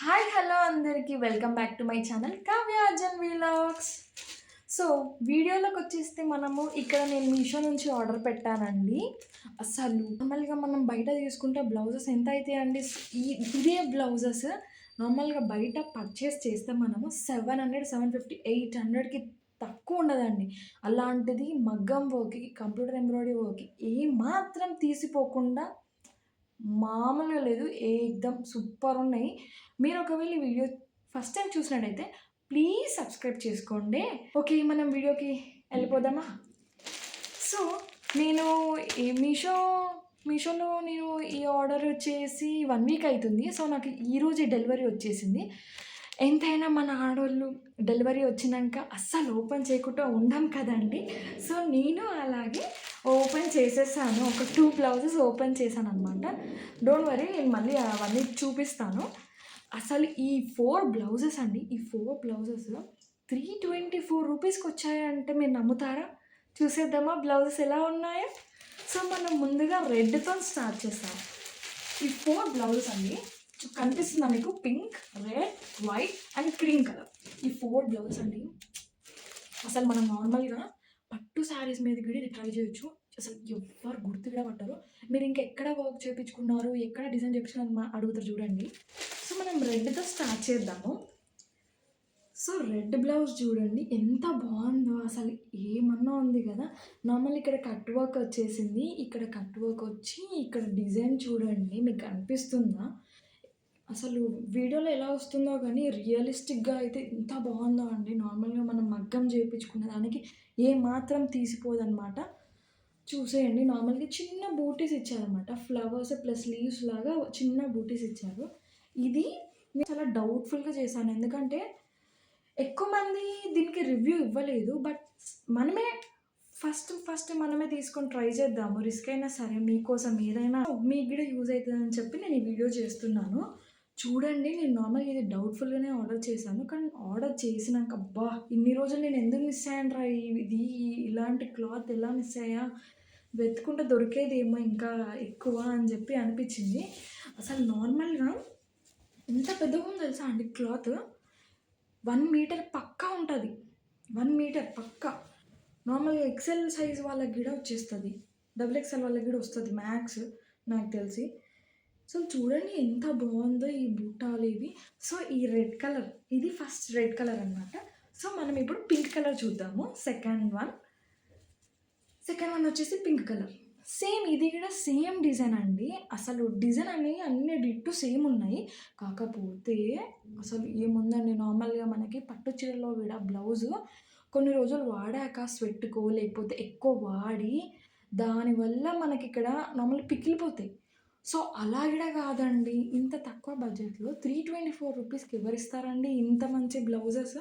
Hi hello అందరికీ welcome back to my channel Kavya Arjun vlogs. So వీడియోలోకి వచ్చేస్తే మనము ఇక్కడ నేను మీషో నుంచి ఆర్డర్ పెట్టానండి. అసలు నార్మల్గా మనం బయట తీసుకుంటే బ్లౌజెస్ ఎంత అవుతాయి అండి? ఇదే బ్లౌజెస్ నార్మల్గా బయట పర్చేస్ చేస్తే మనము 700, 750, 800కి తక్కువ ఉండదండి. అలాంటిది మగ్గం వర్క్కి, కంప్యూటర్ ఎంబ్రాయిడరీ వర్క్కి ఏమాత్రం తీసిపోకుండా మామూలుగా లేదు. ఏకదం సూపర్ ఉన్నాయి. మీరు ఒకవేళ ఈ వీడియో ఫస్ట్ టైం చూసినట్టయితే ప్లీజ్ సబ్స్క్రైబ్ చేసుకోండి. ఓకే, మనం వీడియోకి వెళ్ళిపోదామా? సో నేను ఈ మీషోలో నేను ఈ ఆర్డర్ చేసి 1 వీక్ అవుతుంది. సో నాకు ఈరోజు డెలివరీ వచ్చేసింది. ఎంతైనా మన ఆడవాళ్ళు డెలివరీ వచ్చినాక అస్సలు ఓపెన్ చేయకుండా ఉండం కదండి. సో నేను అలాగే ఓపెన్ చేసేసాను. ఒక 2 బ్లౌజెస్ ఓపెన్ చేశాను అనమాట. డోంట్ వరీ, నేను మళ్ళీ అవన్నీ చూపిస్తాను. అసలు ఈ 4 బ్లౌజెస్ అండి, ఈ 4 బ్లౌజెస్ 324 రూపీస్కి వచ్చాయంటే మీరు నమ్ముతారా? చూసేద్దామా బ్లౌజెస్ ఎలా ఉన్నాయో? సో మనం ముందుగా రెడ్తో స్టార్ట్ చేస్తాం. ఈ 4 బ్లౌజెస్ అండి, కనిపిస్తుందా మీకు? Pink, red, white and cream colour. ఈ 4 బ్లౌజెస్ అండి అసలు మనం నార్మల్గా పట్టు శారీస్ మీద కూడా ఇది ట్రై చేయొచ్చు. అసలు ఎవ్వరు గుర్తు కూడా పట్టరు. మీరు ఇంకెక్కడ వర్క్ చేయించుకున్నారు, ఎక్కడ డిజైన్ చేయించుకున్నారు అడుగుతారు చూడండి. సో మనం రెడ్తో స్టార్ట్ చేద్దాము. సో రెడ్ బ్లౌజ్ చూడండి ఎంత బాగుందో, అసలు ఏమన్నా ఉంది కదా. నార్మల్ ఇక్కడ కట్ వర్క్ వచ్చేసింది, ఇక్కడ కట్ వర్క్ వచ్చి ఇక్కడ డిజైన్ చూడండి, మీకు కనిపిస్తుందా? అసలు వీడియోలో ఎలా వస్తుందో కానీ రియలిస్టిక్గా అయితే ఎంత బాగుందో అండి. నార్మల్గా మనం మగ్గం చేయించుకున్న దానికి ఏమాత్రం తీసిపోదన్నమాట. చూసేయండి, నార్మల్గా చిన్న బూటీస్ ఇచ్చారనమాట. ఫ్లవర్స్ ప్లస్ లీవ్స్ లాగా చిన్న బూటీస్ ఇచ్చారు. ఇది నేను చాలా డౌట్ఫుల్గా చేశాను, ఎందుకంటే ఎక్కువ మంది దీనికి రివ్యూ ఇవ్వలేదు. బట్ మనమే ఫస్ట్ మనమే తీసుకొని ట్రై చేద్దాము. రిస్క్ అయినా సరే, మీకోసం ఏదైనా మీకు కూడా యూజ్ అవుతుందని చెప్పి నేను ఈ వీడియో చేస్తున్నాను. చూడండి, నేను నార్మల్గా ఇది డౌట్ఫుల్గానే ఆర్డర్ చేశాను. కానీ ఆర్డర్ చేసినాక అబ్బా, ఇన్ని రోజులు నేను ఎందుకు మిస్ అయ్యాను ఇది ఇలాంటి క్లాత్ ఎలా మిస్ అయ్యా, వెతుకుంటే దొరికేదేమో ఇంకా ఎక్కువ అని చెప్పి అనిపించింది. అసలు నార్మల్గా ఎంత పెద్దగా ఉందో తెలుసా అండి క్లాత్? 1 మీటర్ పక్కా ఉంటుంది. 1 మీటర్ పక్కా. నార్మల్గా ఎక్సెల్ సైజ్ వాళ్ళకి కూడా వచ్చేస్తుంది, XXL వాళ్ళకి కూడా వస్తుంది మ్యాక్స్ నాకు తెలిసి. సో చూడండి ఎంత బాగుందో ఈ బూటాలు ఇవి. సో ఈ రెడ్ కలర్, ఇది ఫస్ట్ రెడ్ కలర్ అనమాట. సో మనం ఇప్పుడు పింక్ కలర్ చూద్దాము. సెకండ్ వన్ వచ్చేసి పింక్ కలర్. సేమ్ ఇది కూడా సేమ్ డిజైన్ అండి. అసలు డిజైన్ అనేవి అన్ని డిట్టు సేమ్ ఉన్నాయి. కాకపోతే అసలు ఏముందండి, నార్మల్గా మనకి పట్టు చీరలో కూడా బ్లౌజు కొన్ని రోజులు వాడాక స్వెట్కో లేకపోతే ఎక్కువ వాడి దానివల్ల మనకి ఇక్కడ నార్మల్ పికిలిపోతాయి. సో అలా కూడా కాదండి, ఇంత తక్కువ బడ్జెట్లో 324 రూపీస్కి ఎవరిస్తారండి ఇంత మంచి బ్లౌజెస్?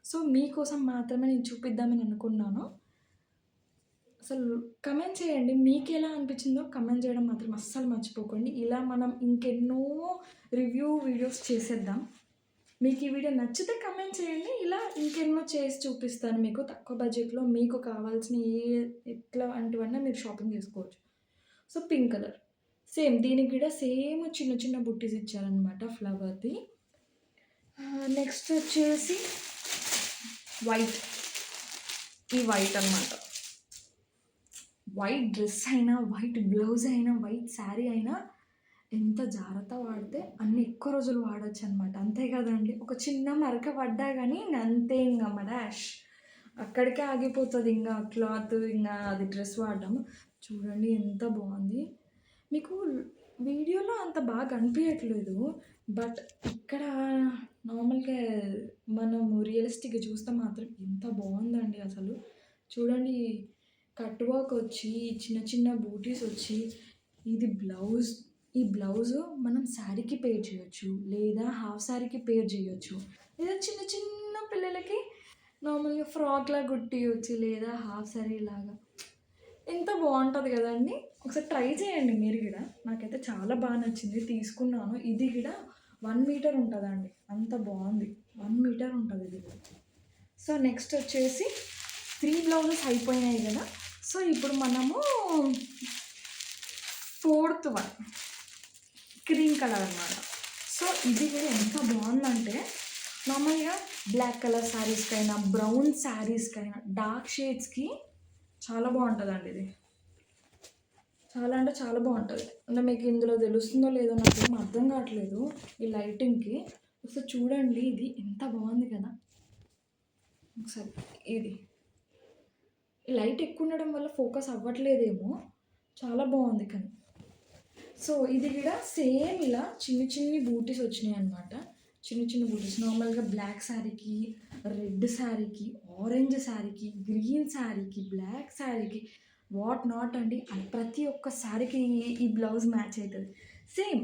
సో మీకోసం మాత్రమే నేను చూపిద్దామని అనుకున్నాను. అసలు కమెంట్ చేయండి, మీకు ఎలా అనిపించిందో కమెంట్ చేయడం మాత్రం అస్సలు మర్చిపోకండి. ఇలా మనం ఇంకెన్నో రివ్యూ వీడియోస్ చేసేద్దాం. మీకు ఈ వీడియో నచ్చితే కమెంట్ చేయండి, ఇలా ఇంకెన్నో చేసి చూపిస్తాను మీకు తక్కువ బడ్జెట్లో. మీకు కావాల్సిన ఎట్లాంటివన్నా మీరు షాపింగ్ చేసుకోవచ్చు. సో పింక్ కలర్ సేమ్, దీనికి కూడా సేమ్ చిన్న చిన్న బుట్టీస్ ఇచ్చారనమాట ఫ్లవర్ది. నెక్స్ట్ వచ్చేసి వైట్. ఈ వైట్ అనమాట, వైట్ డ్రెస్ అయినా, వైట్ బ్లౌజ్ అయినా, వైట్ శారీ అయినా ఎంత జాగ్రత్త వాడితే అన్ని ఎక్కువ రోజులు వాడచ్చు అనమాట. అంతే కదండి, ఒక చిన్న మరక పడ్డా కానీ అంతే, ఇంకా మడాష్ అక్కడికే ఆగిపోతుంది ఇంకా క్లాత్, ఇంకా అది డ్రెస్ వాడడం. చూడండి ఎంత బాగుంది. మీకు వీడియోలో అంత బాగా అనిపించట్లేదు, బట్ ఇక్కడ నార్మల్గా మనము రియలిస్టిక్గా చూస్తే మాత్రం ఎంత బాగుందండి అసలు. చూడండి, కట్ వర్క్ వచ్చి చిన్న చిన్న బూటీస్ వచ్చి, ఇది బ్లౌజ్. ఈ బ్లౌజు మనం శారీకి పేర్ చేయొచ్చు, లేదా హాఫ్ శారీకి పేర్ చేయొచ్చు, లేదా చిన్న చిన్న పిల్లలకి నార్మల్గా ఫ్రాక్లా కుట్టియచ్చు, లేదా హాఫ్ శారీ లాగా. ఎంత బాగుంటుంది కదండి. ఒకసారి ట్రై చేయండి మీరు కూడా. నాకైతే చాలా బాగా నచ్చింది, తీసుకున్నాను. ఇది కూడా 1 మీటర్ ఉంటుందండి, అంత బాగుంది. 1 మీటర్ ఉంటుంది ఇది కూడా. సో నెక్స్ట్ వచ్చేసి 3 బ్లౌజెస్ అయిపోయినాయి కదా. సో ఇప్పుడు మనము ఫోర్త్ క్రీమ్ కలర్ అనమాట. సో ఇది కూడా ఎంత బాగుందంటే నార్మల్గా బ్లాక్ కలర్ శారీస్కైనా, బ్రౌన్ శారీస్కైనా, డార్క్ షేడ్స్కి చాలా బాగుంటుందండి ఇది. చాలా అంటే చాలా బాగుంటుంది. అంటే మీకు ఇందులో తెలుస్తుందో లేదో నాకేం అర్థం కావట్లేదు ఈ లైటింగ్కి. ఒకసారి చూడండి, ఇది ఎంత బాగుంది కదా. ఒకసారి ఇది ఈ లైట్ ఎక్కువ ఉండడం వల్ల ఫోకస్ అవ్వట్లేదేమో, చాలా బాగుంది కానీ. సో ఇది కూడా సేమ్ ఇలా చిన్ని చిన్ని బూటీస్ వచ్చినాయి అనమాట. చిన్ని చిన్ని బూటీస్ నార్మల్గా బ్లాక్ శారీకి, రెడ్ శారీకి, ఆరెంజ్ శారీకి, గ్రీన్ శారీకి, బ్లాక్ శారీకి, వాట్ నాట్ అండి. ప్రతి ఒక్క శారీకి ఈ బ్లౌజ్ మ్యాచ్ అవుతుంది. సేమ్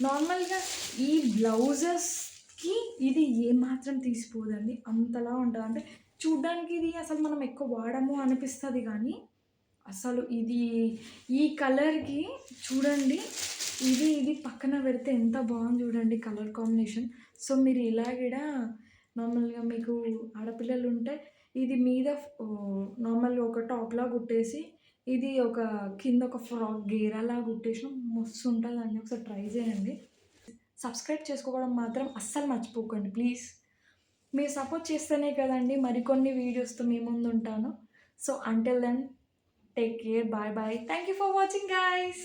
నార్మల్గా ఈ బ్లౌజెస్కి ఇది ఏమాత్రం తీసిపోదండి, అంతలా ఉంటుంది. అంటే చూడ్డానికి ఇది అసలు మనం ఎక్కువ వాడము అనిపిస్తుంది కానీ అసలు ఇది ఈ కలర్కి చూడండి, ఇది పక్కన పెడితే ఎంత బాగుంది చూడండి కలర్ కాంబినేషన్. సో మీరు ఇలా కూడా నార్మల్గా మీకు ఆడపిల్లలు ఉంటే ఇది మీద నార్మల్గా ఒక టాప్లా కుట్టేసి, ఇది ఒక కింద ఒక ఫ్రాక్ గేరాలా కుట్టేసిన మస్తు ఉంటుందండి. ఒకసారి ట్రై చేయండి. సబ్స్క్రైబ్ చేసుకోవడం మాత్రం అస్సలు మర్చిపోకండి ప్లీజ్. మీరు సపోర్ట్ చేస్తేనే కదండి మరికొన్ని వీడియోస్తో మీ ముందు ఉంటాను. So until then, take care. Bye bye. Thank you for watching, guys.